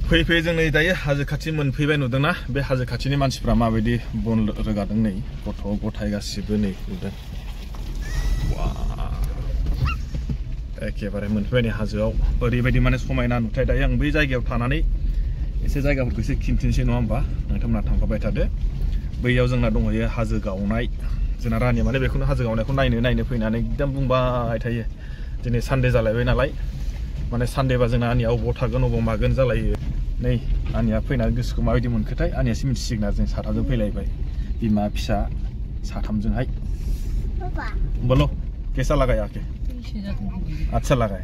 फैयै फैयै जों नै दायो हाजो खाथि मोनफैबाय नुदोंना बे हाजो खाथिनि मानसिफ्रा माबायदि बन रोगादों नै गथ' गथाय गासिबो नै नुदों एखेबारे मोनफैबाय नै हाजोआव ओरैबायदि माने समायना नुथाय दायो आं बै जायगायाव थानानै एसे जायगाफोरखौ एसे खिन्थिनोसै नङा होमबा नोंथांमोना थांफाबाय थादो बैयाव जोंना दंहैयो हाजो गावनाय जोंना रानिया माने बेखौनो हाजो गावनायखौ नायनो फैनानै एकदम बुंबाय थायो दिनै सानडे जालायबाय नालाय माने सानडेबा जोंना आनिया अबाव थागोन अबाव मागोन जालायो नै आनिया फैनानै गोसोखौ माबायदि मोनखोथाय आनियासो मिथिसिगोन आरो जों साथामजों फैलायबाय बिमा फिसा साथामजोंहाय बोलो कैसा लगा आके अच्छा लगा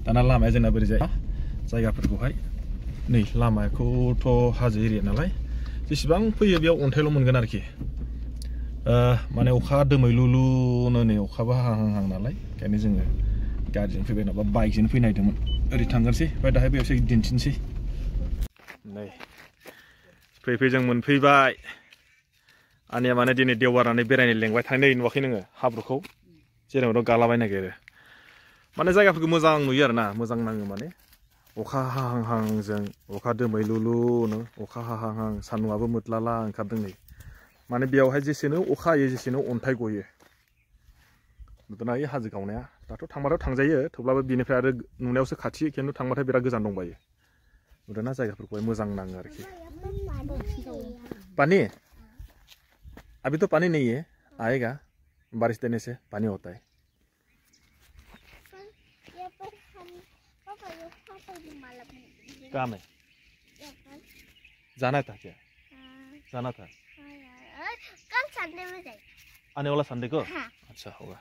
दाना लामाया जोंना बोरै जायो जायगाफोरखौहाय नै लामाखौथ' हाजो एरिया नालाय जेसेबां फैयो बेयाव अन्थाइल' मोनगोन आरोखि माने अखा दोमैलुलुनो नै अखाबो हाहां नालाय ओंखायनो जोङो गारिजों फैबाय नङाबा बाइकजों फैनायदोंमोन ओरै थांगोनसै ओमफ्राय दाहाय बेयावसो दिन्थिनोसै नै फैयै जों मोनफैबाय आनिया माने दिनै देवबारानो बेरायनो लेंबाय थांनो नुवाखै नोङो हाब्रुखौ जेराव गालाबाय नागिरो माने जायगाफोरखौ मोजां नुयो आरोना मोजां नाङो माने अखा हाहांहांजों अखा दोमैलुलुनो अखा हाहांहां सान्दुंआबो मोद्लाला ओंखारदों नै माने बेयावहाय जेसेनो अखा हायो जेसेनो अन्थाइ गयो नुदोंना बे हाजो गावनाया दाथ' थांबाथ' थांजायो थेवब्लाबो बिनिफ्राय आरो नुनायावसो खाथि खिन्थु थांबाथाय बिराद गोजान दंबायो नुदोंना जायगाफोरखौहाय मोजां नाङो आरोखि पानी अभी तो पानी नहीं है आएगा बारिश देने से पानी होता है काम है जाना था क्या जाना था कल संडे में जाए आने वाला संडे को अच्छा होगा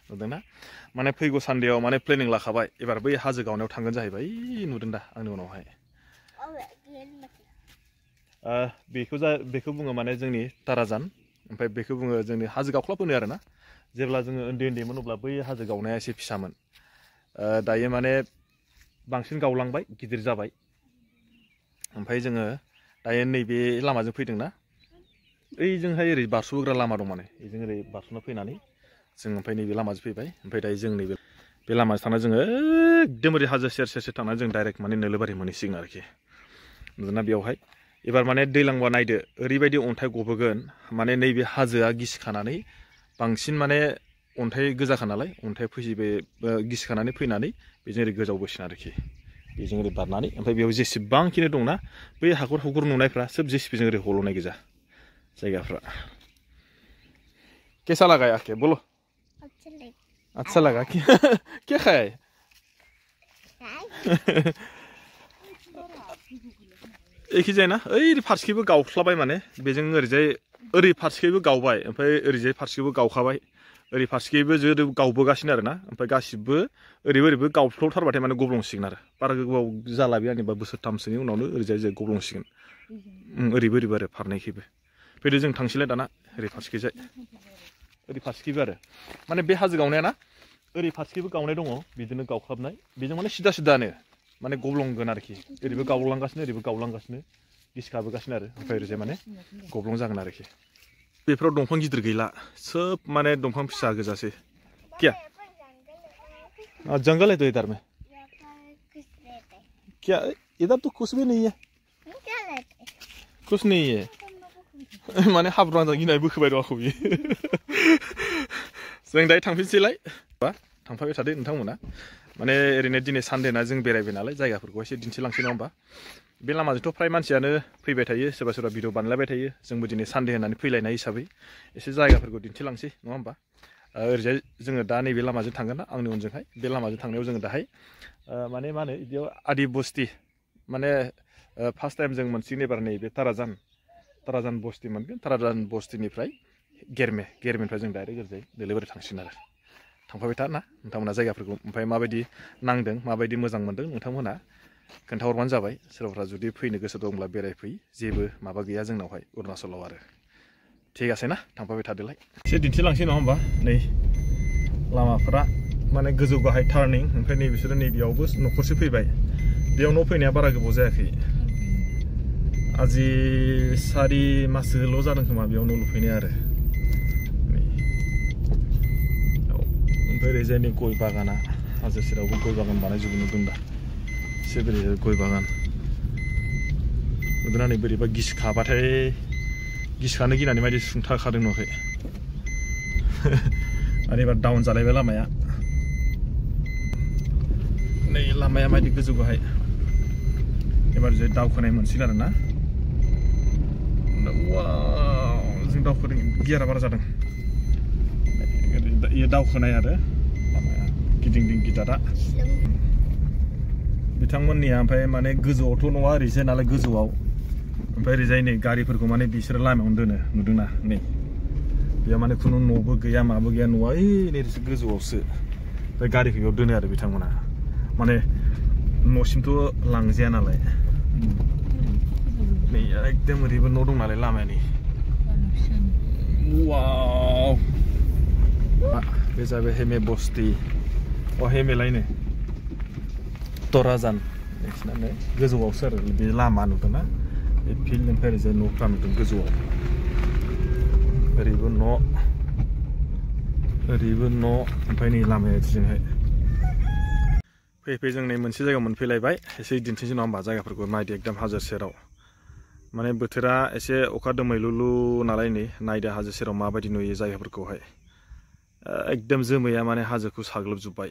नुदोंना माने फैगौ सानडेआव माने प्लेनिं लाखाबाय एबार बै हाजो गावनायाव थांगोन जाहैबाय नुदों दा आंनि उनावहाय बेखौ बुङो माने जोंनि ताराजान ओमफ्राय बेखौ बुङो जोंनि हाजो गावख्लाब होनो आरोना जेब्ला जोङो उन्दैमोन अब्ला बै हाजो गावनाया एसे फिसामोन दायो माने बांसिन गावलांबाय गिदिर जाबाय ओमफ्राय जोङो दायो नैबे लामाजों फैदोंना ओइजोंहाय ओरै बारस'ग्रा लामा दं माने बेजों ओरै बारस'ना फैनानै जों ओमफ्राय नैबे लामाजों फैबाय ओमफ्राय दायो जों नैबे बे लामाजों थांना जोङो एकदम ओरै हाजो सेर सेर थांनानै जों डाइरेक्ट माने नोलोबारि मोनहैसिगोन आरोखि नुदोंना बेयावहाय एबार माने दैलांबा नायदो ओरैबायदि अन्थाइ गबोगोन माने नैबे हाजोआ गिसिखानानै बांसिन माने अन्थाइ गोजाखा नालाय अन्थाइ गिसिखानानै फैनानै बेजों ओरै गोजावबोसिगोन आरोखि बेजों ओरै बारनानै ओमफ्राय बेयाव जेसेबांखिनि दंना बै हाखर हुखर नुनायफ्रा सोब जेसिपिजों ओरै हल'नाय गोजा जायगाफ्रा कैसा लगा आके बोलो अच्छा लगा क्या खाया एखे जायोना ओइ फारसेखैबो गावख्लाबाय माने बेजों ओरैजाय ओरै फारसेखैबो गावबाय ओमफ्राय ओरैजाय फारसेखैबो गावखाबाय ओरै फारसेखैबो जों गावबोगासिनो आरोना ओमफ्राय गासिबो ओरैबो गावफ्लावथारबाथाय माने गब्लंसिगोन आरो बारा गोबाव जाला बे आंनिबा बोसोरथामसोनि उनावनो ओरैजाय जों गब्लंसिगोन ओरैबो आरो फारनैखैबो फैदो जों थांसैलाय दाना ओरै फारसेखैजाय ओरै फारसेखैबो आरो माने बे हाजो गावनाया ना ओरै फारसेखैबो गावनाय दङ बिदिनो गावख्लाबनाय बेजों माने सिदानो माने गब्लंगोन आरोखि ओरैबो गावलांगासिनो गिसिखाबोगासिनो आरो ओमफ्राय ओरैजाय माने गब्लं जागोन आरोखि बेफोराव दंफां गिदिर गैला सोब माने दंफां फिसा गोजासै क्या जंगल है तो इधर में क्या इधर तो कुछ भी नहीं है कुछ नहीं है माने हाब्रु आंजों गिनाय बोखोबाय दं आंखौ बियो जों दायो थांफिनसैलाय बा थांफाबाय थादो नोंथांमोना माने ओरैनो दिनै सानडे ना जों बेरायबाय नालाय जायगाफोरखौ एसे दिन्थिलांसै नङा होमबा बे लामाजोंथ' फ्राय मानसियानो फैबाय थायो सोरबा भिडिअ बानायलायबाय थायो जोंबो दिनै सानडे होननानै फैलायनाय हिसाबै एसे जायगाफोरखौ दिन्थिलांसै नङा होमबा ओरैजाय जोङो दा नैबे लामाजों थांगोन ना आंनि उनजोंहाय बे लामाजों थांनायाव जोङो दाहाय माने मा होनो बिदियाव आदि बस्ति माने फार्स्ट टाइम जों मोनसिगोन एबार नैबे ताराजान बस्ति मोनगोन ताराजान बस्तिनिफ्राय गेरमेनिफ्राय जों डाइरेक्ट ओरैजाय नोलोबारि थांसिगोन आरो थांफाबाय था ना नोंथांमोना जायगाफोरखौ ओमफ्राय माबायदि नांदों माबायदि मोजां मोनदों नोंथांमोना खोन्थाहरबानो जाबाय सोरबाफ्रा जुदि फैनो गोसो दंब्ला बेरायफै जेबो माबा गैया जोंनावहाय अरुणाचलाव आरो ठीक आसे ना थांफाबाय थादोलाय एसे दिन्थिलांसै नङा होमबा नै लामाफोरा माने गोजौ गाहाय टार्निं ओमफ्राय नै बिसोरो नैबेयावबो न'खरसे फैबाय बेयाव न' फैनाया बारा गोबाव जायाखै आजि 4 माससोल' जादों खोमा बेयाव न' लुफैनाया आरो ओमफ्राय ओरैजाय नै गय बागाना हाजो सेरावबो गय बागान बानायजोबो नुदों दा एसे बोरैबा गय बागान नुदोंना बोरैबा गिसिखाबाथाय गिसिखानो गिनानै मादि सुंथाखादों नुवाखै आरो एबार डाउन जालायबाय लामाया नै लामाया मादि गोजौ गाहाय एबार जे दावखोनाय मोनसिगोन आरोना वाव जों दावखोदों गियारा बारा जादों ये दावखोनाय आरो लामाया गिदिं गिदारा बिथांमोननिया ओमफ्राय माने गोजौआवथ' नङा ओरैजाय नालाय गोजौआव ओमफ्राय ओरैजाय नै गारिफोरखौ माने बिसोरो लामायावनो दोनो नुदोंना नै बेयाव माने खुनु न'बो गैया माबो गैया न'आ ओइ नै गोजौआवसो ओमफ्राय गारिखौ बेयाव दोनो आरो बिथांमोना माने न'सिमथ' लांजाया नालाय नै एकदम ओरैबो न' दं नालाय लामाया नै वाव बे जाबाय हेमे बस्ति हेमेलायनो तराजान नोंसिनानो गोजौआवसो आरो बे लामा नुदोंना बे फिल्डनिफ्राय ओरैजाय न'फ्रा नुदों गोजौआव ओरैबो न' ओमफ्राय नै लामाया जोंहाय फैयै जों नै मोनसे जायगायाव मोनफैलायबाय एसे दिन्थिनोसै नङा होमबा जायगाफोरखौ नायदो एकदम हाजो सेराव माने बोथोरा एसे अखा दोमैलुलु नालाय नै नायदो हाजो सेराव माबायदि नुयो जायगाफोरखौहाय एकदम जोमैया माने हाजोखौ साग्लोबजोब्बाय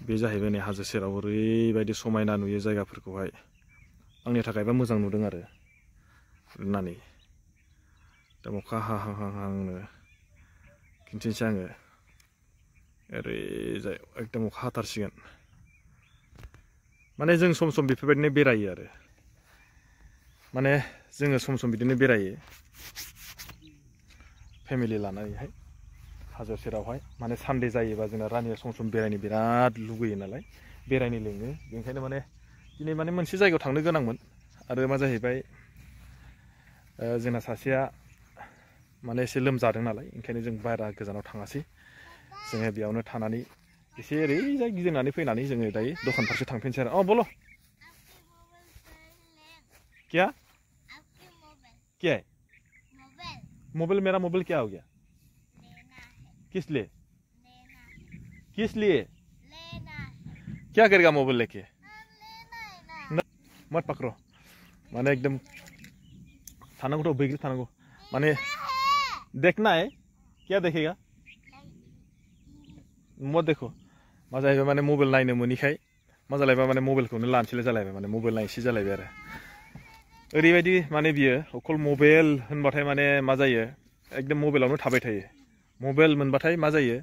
बे जाहैबाय नै हाजो सेराव ओरैबायदि समायना नुयो जायगाफोरखौहाय आंनि थाखायबा मोजां नुदों आरो होननानै दा अखा हाहांनो खिन्थिनोसै आङो ओरैजाय एकदम अखा हाथारसिगोन माने जों सम सम बेफोरबायदिनो बेरायो आरो माने जोङो सम बिदिनो बेरायो फेमिलि लानानैहाय हाजो सेरावहाय माने सानडे जायोबा जोंना रानिया सम बेरायनो बिराद लुगैयो नालाय बेरायनो लिङो बेनिखायनो माने दिनै माने मोनसे जायगायाव थांनो गोनांमोन आरो मा जाहैबाय जोंना सासेया माने एसे लोमजादों नालाय ओंखायनो जों बारा गोजानाव थाङासै जोङो बेयावनो थानानै एसे ओरैजाय गिदिंनानै फैनानै जोङो दायो दखान फारसे थांफिनसै आरो बोलो क्या क्या है मोबाइल मेरा मोबाइल क्या हो गया किस लिए क्या करेगा मोबाइल लेके मत पकड़ो माने एकदम थानांगौ तो बैग्रि थानांगौ माने देखना है क्या देखेगा मत देखो मा जाहैबाय माने मबाइल नायनो मोनिखाय मा जालायबाय माने मबाइलखौनो लानोसैलाय जालायबाय माने मबाइल नायसै जालायबाय आरो ओरैबायदि माने बियो अकल मबाइल होनबाथाय माने मा जायो एकदम मबाइलावनो थाबाय थायो मबाइल मोनबाथाय मा जायो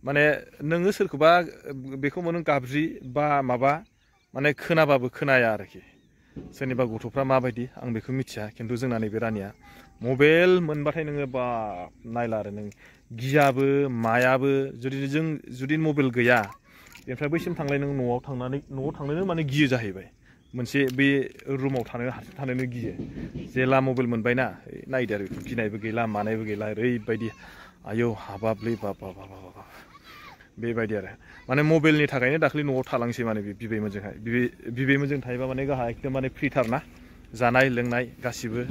माने नोङो सोरखौबा बेखौ नों गाबज्रि बा माबा माने खोनाबाबो खोनाया आरोखि सोरनिबा गथ'फ्रा माबायदि आं बेखौ मिथिया खिन्थु जोंना नैबे रानिया मबाइल मोनबाथाय नोङो बा नायला आरो नों गियाबो मायाबो जुदि मबाइल गैया बेनिफ्राय बैसिम थांलाय नों न'आव थांनोनो माने गियो जाहैबाय मोनसे बे रुमाव हारसिं थानोनो गियो जेला मबाइल मोनबायना नायदो आरो गिनायबो गैला मानायबो गैला ओरैबायदि आयौ हाबाबलै बाबा बेबायदि आरो माने मबाइलनि थाखायनो दाख्लै न'आव थालांसै माने बिबैमोनजोंहाय बिबैमोनजों थायोबा माने गाहा एकदम माने फ्रिथार ना जानाय लोंनाय गासिबो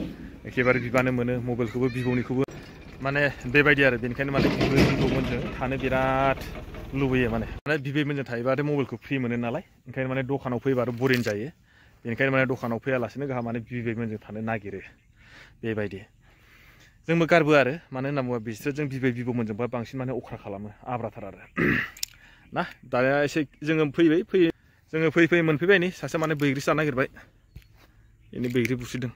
एखेबारे बिबानो मोनो मबाइलखौबो बिबौनिखौबो माने बेबायदि आरो बेनिखायनो माने बिबौमोनजों थानो बिराद लुबैयो माने बिबैमोनजों थायोबाथाय मबाइलखौ फ्रि मोनो नालाय ओंखायनो माने दखानाव फैबा बरिं जायो बेनिखायनो माने दखानाव फैयालासेनो गाहा माने बिबैमोनजों थानो नागिरो बेबायदि जोंबो गारबो आरो मानो होनना बुङोबा बिसोरजों बिबौमोनजोंबा बांसिन माने अख्रा खालामो आब्राथार आरो ना दानिया एसे जोङो फैयै मोनफैबाय नै सासे माने बैग्रि जानो नागिरबाय बेनि बैग्रि बुसिदों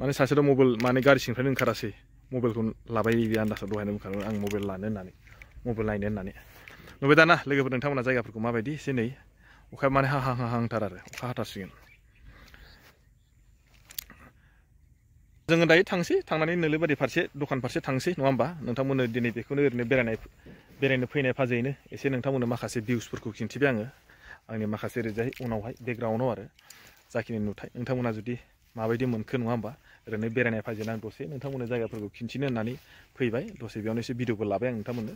माने सासेथ' मबाइल माने गारि सिंनिफ्रायनो ओंखारासै मबाइलखौ लाबाय बे आन्दासाव दहायनो ओंखारबाय आं मबाइल लानो होननानै मबाइल नायनो होननानै नुबाय दाना लोगोफोर नोंथांमोना जायगाफोरखौ माबायदि एसे नै अखाया माने हाहांथार आरो अखा हाथारसिगोन जोङो दायो थांनानै नोलोबारि फारसे दखान फारसे थांसै नङा होमबा नोंथांमोननो दिनै बेखौनो ओरैनो बेरायनो फैनाय फाजैनो एसे नोंथांमोननो माखासे भिउसफोरखौ खिन्थिबाय आङो आंनि माखासे ओरैजाय उनावहाय बेकग्राउन्डआव आरो जाखिनि नुथाय नोंथांमोना जुदि माबायदि मोनखो नङा होमबा ओरैनो बेरायनाय फाजैनो आं दसे नोंथांमोननो जायगाफोरखौ खिन्थिनो होननानै फैबाय दसे बेयावनो एसे भिडिअबो लाबाय आं नोंथांमोननो